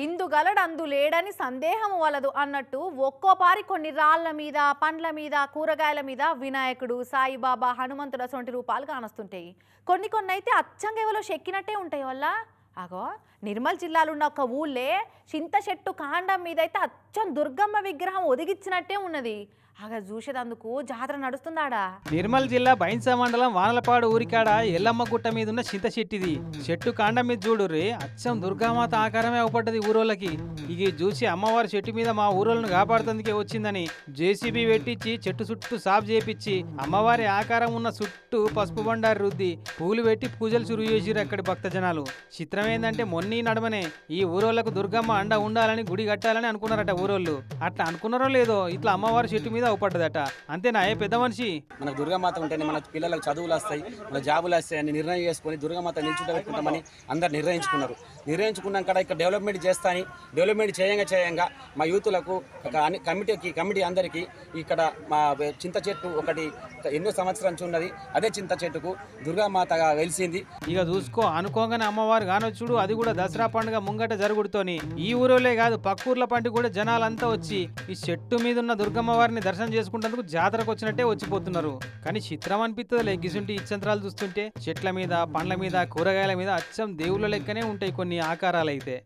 ఇందుగలడు అందు లేడని సందేహం వలదు అన్నట్టు ఒక్కో పారి కొన్ని రాళ్ల మీద పండ్ల మీద కూరగాయల మీద వినాయకుడు సాయిబాబా హనుమంతుడు అసొంటి రూపాలు కానొస్తుంటాయి. కొన్ని కొన్ని అయితే అచ్చంగా ఎవరో చెక్కినట్టే ఉంటాయి వల్ల. అగో నిర్మల్ జిల్లాలో ఉన్న ఒక ఊళ్ళే చింత చెట్టు కాండం మీద అయితే అచ్చం దుర్గమ్మ విగ్రహం ఒదిగిచ్చినట్టే ఉన్నది. అగా చూసేదందుకు జాతర నడుస్తుందాడా. నిర్మల్ జిల్లా బైన్సా మండలం వానలపాడు ఊరికాడ ఎల్లమ్మ గుట్ట మీద ఉన్న చింత చెట్టిది. చెట్టు కాండం మీద చూడుర్రి అచ్చం దుర్గామాత ఆకారమే అవపడ్డది ఊరోళ్ళకి. ఇక చూసి అమ్మవారి చెట్టు మీద మా ఊరోళ్ళను కాపాడుతందుకే వచ్చిందని జేసీబీ పెట్టించి చెట్టు చుట్టూ సాఫ్ చేపించి అమ్మవారి ఆకారం ఉన్న చుట్టూ పసుపు బండారు రుద్ది పూలు పెట్టి పూజలు చురువు చేసిరు అక్కడి భక్త జనాలు. చిత్రం ఏందంటే మొన్నీ నడమనే ఈ ఊరోళ్లకు దుర్గమ్మ అండ ఉండాలని గుడి కట్టాలని అనుకున్నారట ఊరోళ్ళు. అట్లా అనుకున్నారో లేదో ఇట్లా అమ్మవారి చెట్టు మీద అవపడ్డదట. అంతేనా ఏ పెద్ద మనిషి? మనకు దుర్గామాత ఉంటేనే మన పిల్లలకు చదువులు వస్తాయి, మన జాబులు వస్తాయి అని నిర్ణయం చేసుకుని దుర్గామాత నిల్చుంటబెట్టుకుంటామని అందరు నిర్ణయించుకున్నారు. నిర్ణయించుకున్నాక ఇక్కడ డెవలప్మెంట్ చేస్తాని డెవలప్మెంట్ చేయంగా మా యూతులకు కమిటీ అందరికీ ఇక్కడ మా చింత చెట్టు ఒకటి ఎన్నో సంవత్సరాల నుంచి ఉన్నది. అదే చింత చెట్టుకు దుర్గామాతగా వెలిసింది. ఇక చూసుకో అనుకోగానే అమ్మవారు కానొచ్చుడు, అది కూడా దసరా పండుగ ముంగట జరుగుడుతోని ఈ ఊరోలే కాదు పక్కూర్ల పండుగ కూడా జనాలంతా వచ్చి ఈ చెట్టు మీద ఉన్న దుర్గమ్మ వారిని దర్శనం చేసుకుంటేందుకు జాతరకు వచ్చినట్టే వచ్చిపోతున్నారు. కానీ చిత్రం అనిపిస్తుంది లెగ్గిసుంటే ఇచ్చంత్రాలు చూస్తుంటే చెట్ల మీద పండ్ల మీద కూరగాయల మీద అచ్చం దేవుళ్ళ లెక్కనే ఉంటాయి కొన్ని ఆకారాలు అయితే.